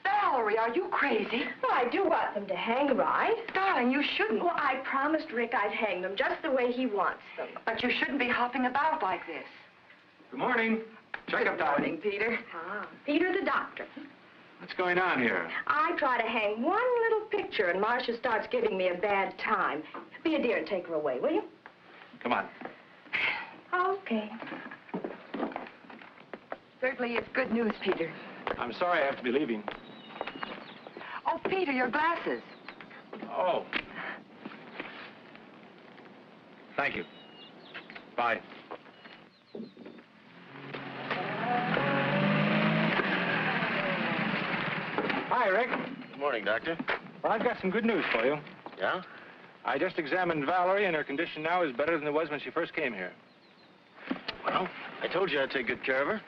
Valerie, are you crazy? Well, I do want them to hang right. Darling, you shouldn't. Well, I promised Rick I'd hang them just the way he wants them. But you shouldn't be hopping about like this. Good morning. Checkup Good time. morning, Peter. Ah, Peter the doctor. What's going on here? I try to hang one little picture and Marcia starts giving me a bad time. Be a dear and take her away, will you? Come on. Okay. Certainly it's good news, Peter. I'm sorry I have to be leaving. Oh, Peter, your glasses. Oh. Thank you. Bye. Hi, Rick. Good morning, Doctor. Well, I've got some good news for you. Yeah? I just examined Valerie, and her condition now is better than it was when she first came here. Well, I told you I'd take good care of her.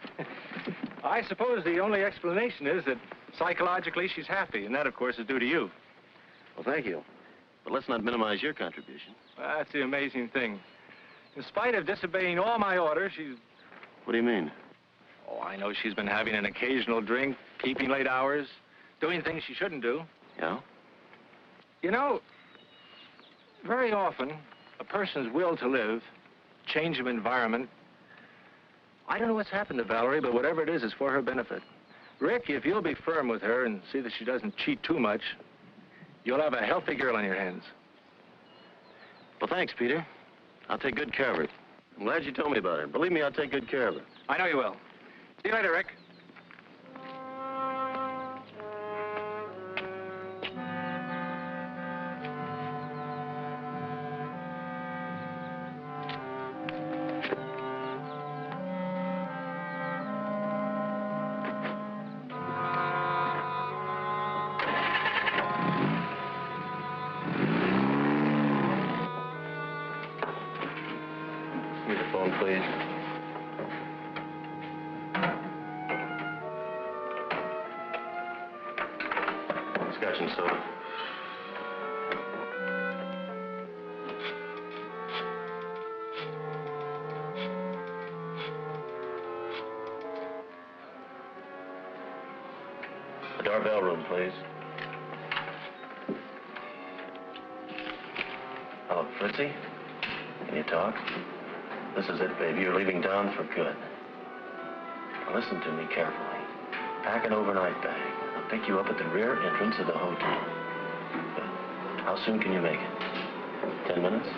I suppose the only explanation is that psychologically she's happy, and that, of course, is due to you. Well, thank you. But let's not minimize your contribution. Well, that's the amazing thing. In spite of disobeying all my orders, she's... What do you mean? Oh, I know she's been having an occasional drink, keeping late hours, doing things she shouldn't do. Yeah? You know, very often, a person's will to live, change of environment, I don't know what's happened to Valerie, but whatever it is for her benefit. Rick, if you'll be firm with her and see that she doesn't cheat too much, you'll have a healthy girl on your hands. Well, thanks, Peter. I'll take good care of her. I'm glad you told me about her. Believe me, I'll take good care of her. I know you will. See you later, Rick. Give me the phone, please. Scotch and soda. The doorbell room, please. Hello, Fritzy? Can you talk? This is it, baby. You're leaving town for good. Now listen to me carefully. Pack an overnight bag. I'll pick you up at the rear entrance of the hotel. Good. How soon can you make it? 10 minutes?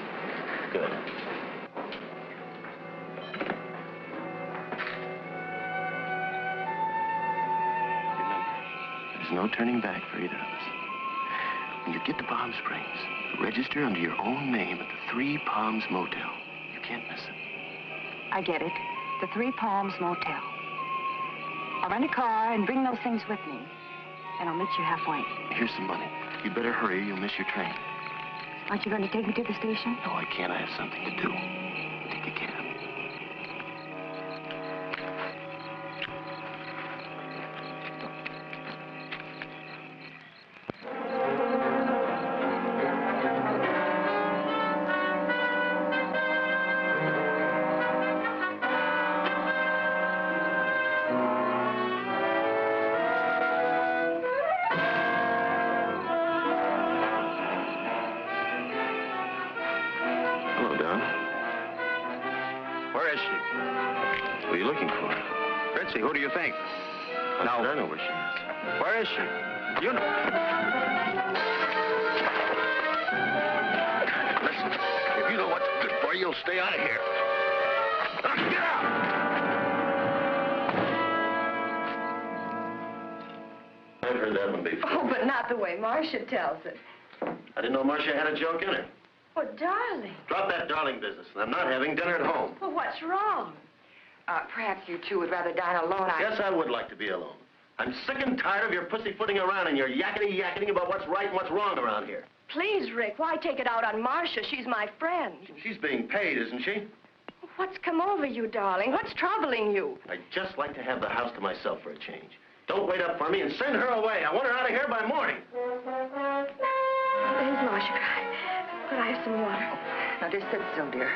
Good. Remember, there's no turning back for either of us. When you get to Palm Springs, register under your own name at the Three Palms Motel. You can't miss it. I get it. The Three Palms Motel. I'll rent a car and bring those things with me. And I'll meet you halfway. Here's some money. You'd better hurry, you'll miss your train. Aren't you going to take me to the station? No, I can't. I have something to do. Take a cab. Hello, Don. Where is she? What are you looking for? Fritzy, who do you think? How should I know where she is? Where is she? You know. Listen, if you know what's good for you, you'll stay out of here. Now, get out! I've heard that one before. Oh, but not the way Marcia tells it. I didn't know Marcia had a joke in her. Oh, darling. Drop that darling business. I'm not having dinner at home. Well, what's wrong? Perhaps you two would rather dine alone. Yes, I would like to be alone. I'm sick and tired of your pussyfooting around and your yakety-yakety about what's right and what's wrong around here. Please, Rick, why take it out on Marcia? She's my friend. She's being paid, isn't she? What's come over you, darling? What's troubling you? I'd just like to have the house to myself for a change. Don't wait up for me and send her away. I want her out of here by morning. There's Marcia. Could I have some water? Now, just sit still, dear.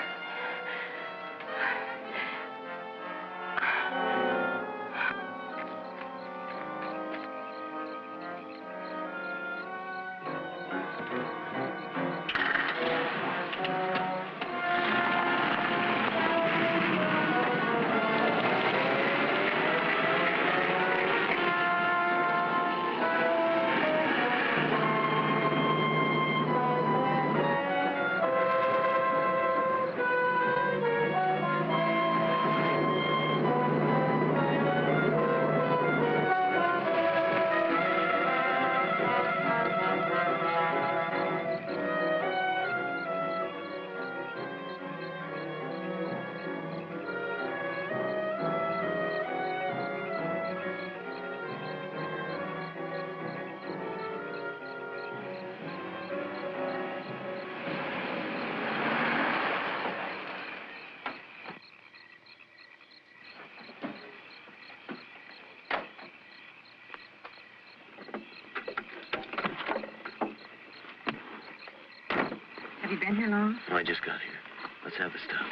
Have you been here long? No, I just got here. Let's have the stuff.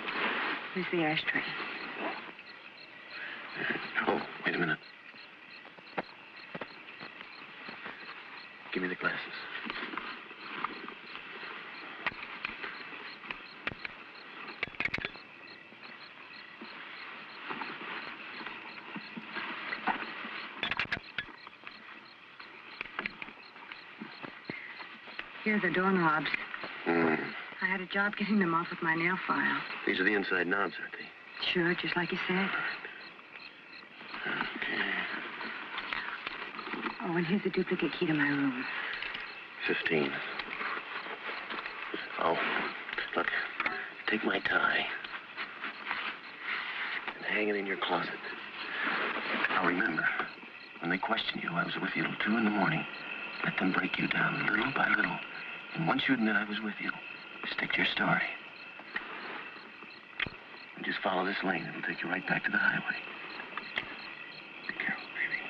Here's the ashtray. Oh, wait a minute. Give me the glasses. Here are the doorknobs. Hmm. I had a job getting them off with my nail file. These are the inside knobs, aren't they? Sure, just like you said. Okay. Oh, and here's a duplicate key to my room. 15. Oh, look, take my tie and hang it in your closet. Now remember, when they question you, I was with you till 2 in the morning. Let them break you down little by little. And once you admit I was with you, stick to your story. And just follow this lane. It'll take you right back to the highway. Be careful, baby.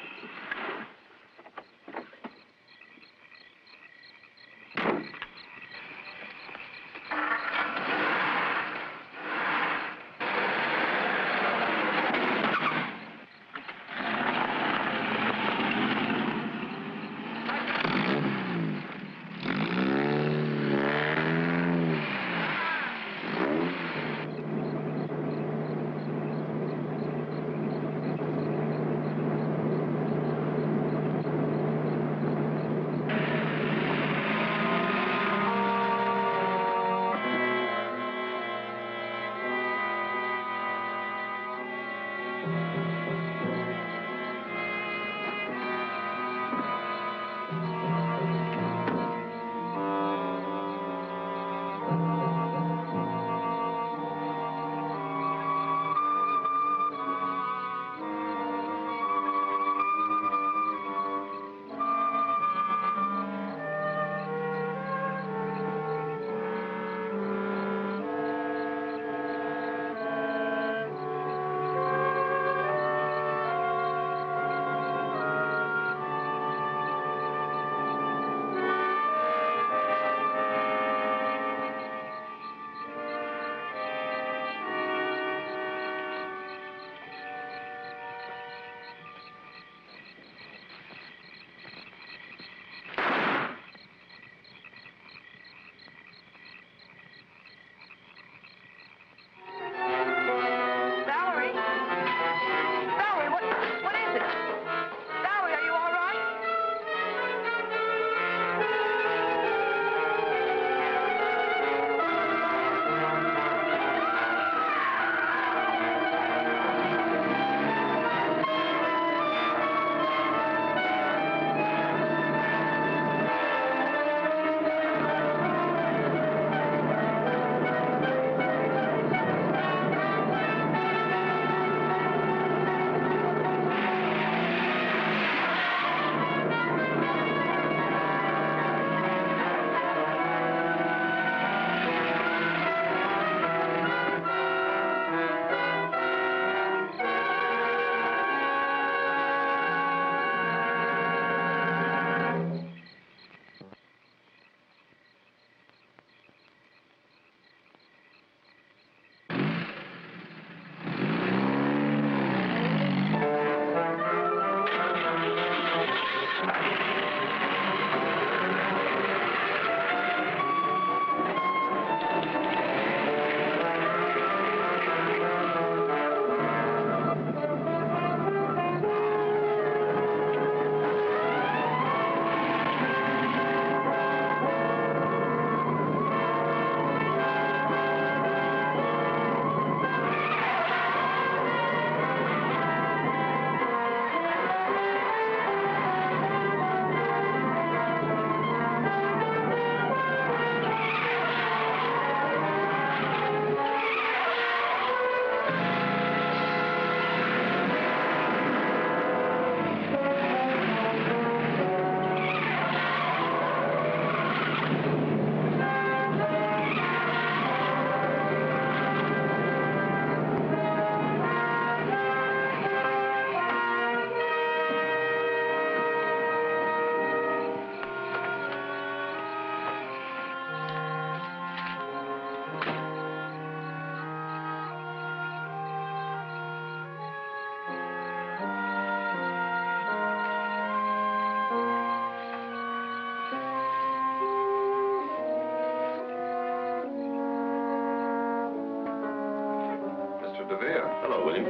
Hello, Williams.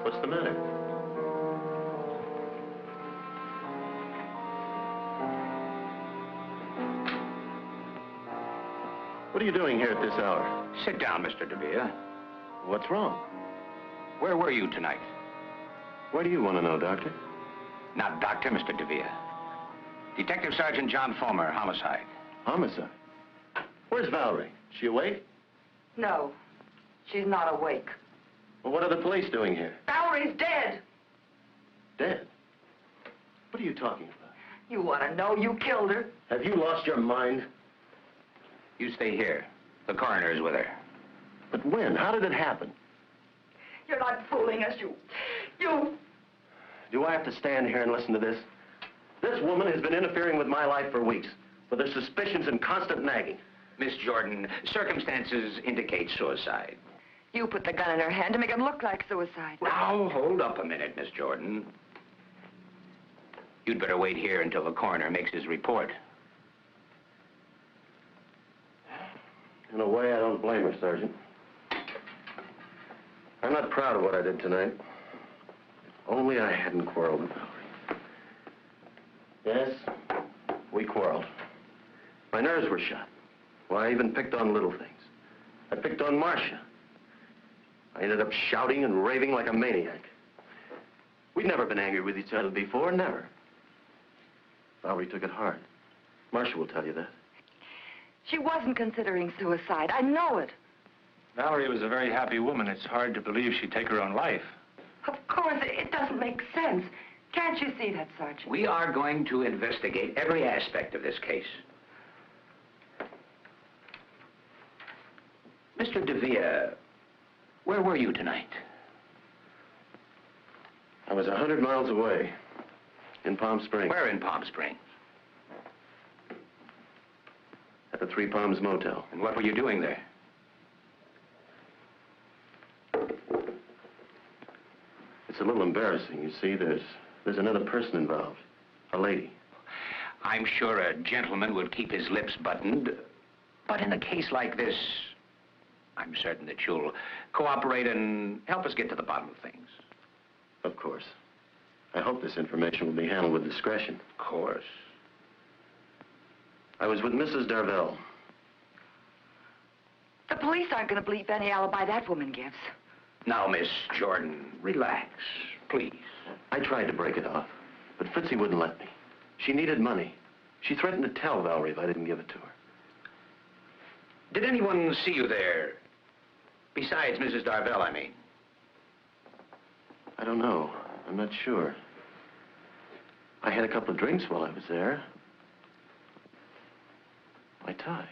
What's the matter? are you doing here at this hour? Sit down, Mr. DeVere. What's wrong? Where were you tonight? What do you want to know, Doctor? Not Doctor, Mr. DeVere. Detective Sergeant John Fulmer, homicide. Homicide? Where's Valerie? She awake? No, she's not awake. Well, what are the police doing here? Valerie's dead. Dead? What are you talking about? You want to know? You killed her. Have you lost your mind? You stay here. The coroner is with her. But when? How did it happen? You're not fooling us, you... Do I have to stand here and listen to this? This woman has been interfering with my life for weeks, with her suspicions and constant nagging. Miss Jordan, circumstances indicate suicide. You put the gun in her hand to make it look like suicide. Now, hold up a minute, Miss Jordan. You'd better wait here until the coroner makes his report. In a way, I don't blame her, Sergeant. I'm not proud of what I did tonight. If only I hadn't quarreled with Valerie. Yes, we quarreled. My nerves were shot. Well, I even picked on little things. I picked on Marcia. I ended up shouting and raving like a maniac. We'd never been angry with each other before, never. Valerie took it hard. Marcia will tell you that. She wasn't considering suicide. I know it. Valerie was a very happy woman. It's hard to believe she'd take her own life. Of course, it doesn't make sense. Can't you see that, Sergeant? We are going to investigate every aspect of this case. Mr. DeVere, where were you tonight? I was 100 miles away, in Palm Springs. Where in Palm Springs? At the Three Palms Motel. And what were you doing there? It's a little embarrassing. You see, there's another person involved. A lady. I'm sure a gentleman would keep his lips buttoned. But in a case like this, I'm certain that you'll cooperate and help us get to the bottom of things. Of course. I hope this information will be handled with discretion. Of course. I was with Mrs. Darvell. The police aren't going to believe any alibi that woman gives. Now, Miss Jordan, relax, please. I tried to break it off, but Fritzie wouldn't let me. She needed money. She threatened to tell Valerie if I didn't give it to her. Did anyone see you there? Besides Mrs. Darvell, I mean. I don't know. I'm not sure. I had a couple of drinks while I was there. My tie.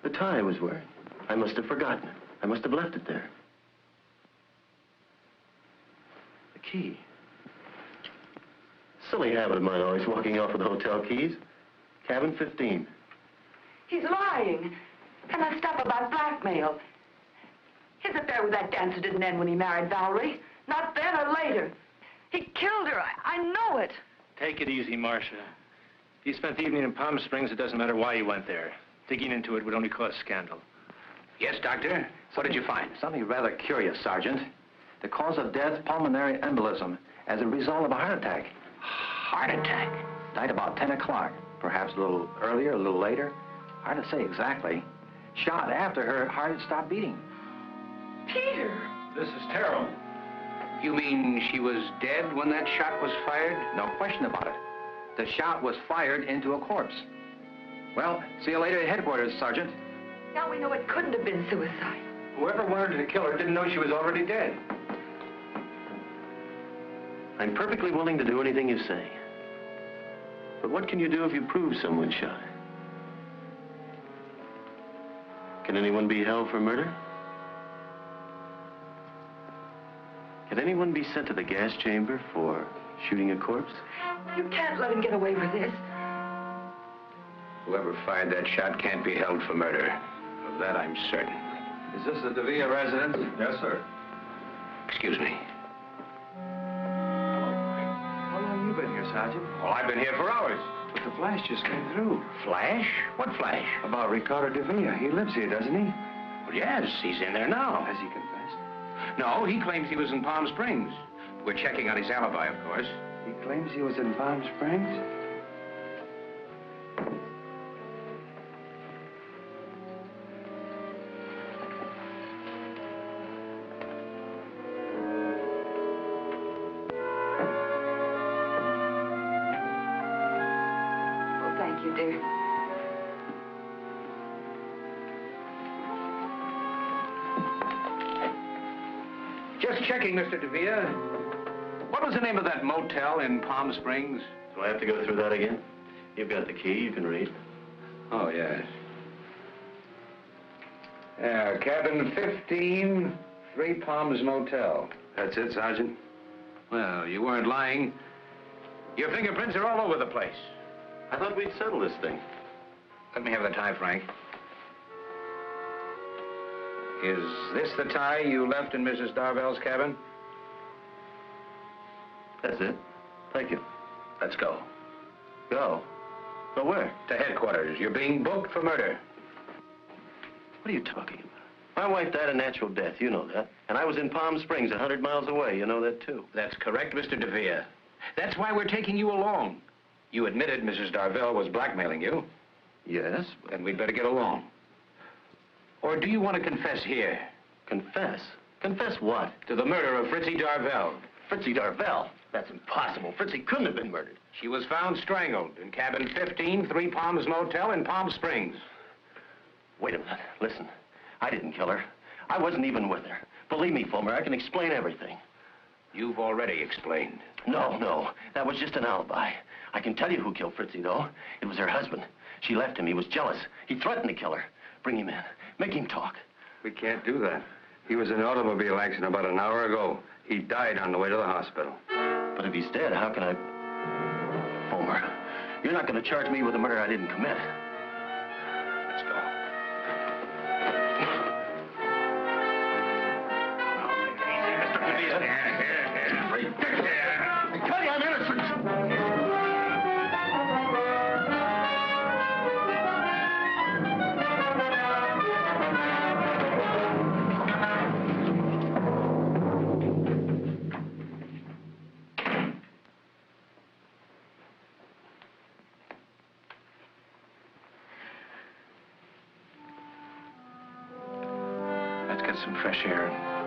The tie I was wearing. I must have forgotten it. I must have left it there. The key. Silly habit of mine, always walking off with the hotel keys. Cabin 15. He's lying. And that stuff about blackmail. His affair with that dancer didn't end when he married Valerie. Not then or later. He killed her. I know it. Take it easy, Marcia. If you spent the evening in Palm Springs, it doesn't matter why you went there. Digging into it would only cause scandal. Yes, Doctor? What did you find? Something rather curious, Sergeant. The cause of death, pulmonary embolism, as a result of a heart attack. Heart attack? Died about 10 o'clock. Perhaps a little earlier, a little later. Hard to say exactly. Shot after her heart had stopped beating. Peter! This is terrible. You mean she was dead when that shot was fired? No question about it. The shot was fired into a corpse. Well, see you later at headquarters, Sergeant. Now we know it couldn't have been suicide. Whoever wanted to kill her didn't know she was already dead. I'm perfectly willing to do anything you say. But what can you do if you prove someone shot her? Can anyone be held for murder? Can anyone be sent to the gas chamber for shooting a corpse? You can't let him get away with this. Whoever fired that shot can't be held for murder. Of that I'm certain. Is this the DeVere residence? Yes, sir. Excuse me. How long have you been here, Sergeant? Well, I've been here for hours. But the flash just came through. Flash? What flash? About Ricardo DeVere. He lives here, doesn't he? Well, yes, he's in there now. Has he confessed? No, he claims he was in Palm Springs. We're checking on his alibi, of course. He claims he was in Palm Springs? dear. Just checking, Mr. DeVere. What was the name of that motel in Palm Springs? Do I have to go through that again? You've got the key, you can read. Oh, yes. Yeah, cabin 15, Three Palms Motel. That's it, Sergeant? Well, you weren't lying. Your fingerprints are all over the place. I thought we'd settle this thing. Let me have the tie, Frank. Is this the tie you left in Mrs. Darvell's cabin? That's it. Thank you. Let's go. Go? Go where? To headquarters. You're being booked for murder. What are you talking about? My wife died a natural death, you know that. And I was in Palm Springs, 100 miles away, you know that too. That's correct, Mr. DeVere. That's why we're taking you along. You admitted Mrs. Darvell was blackmailing you. Yes? Then we'd better get along. Or do you want to confess here? Confess? Confess what? To the murder of Fritzie Darvell. Fritzie Darvell? That's impossible. Fritzie couldn't have been murdered. She was found strangled in cabin 15, Three Palms Motel in Palm Springs. Wait a minute. Listen. I didn't kill her. I wasn't even with her. Believe me, Fulmer, I can explain everything. You've already explained. No. That was just an alibi. I can tell you who killed Fritzie, though. It was her husband. She left him. He was jealous. He threatened to kill her. Bring him in. Make him talk. We can't do that. He was in an automobile accident about an hour ago. He died on the way to the hospital. But if he's dead, how can I... Fulmer, you're not going to charge me with a murder I didn't commit. Let's go. I tell you I'm innocent. Let's get some fresh air.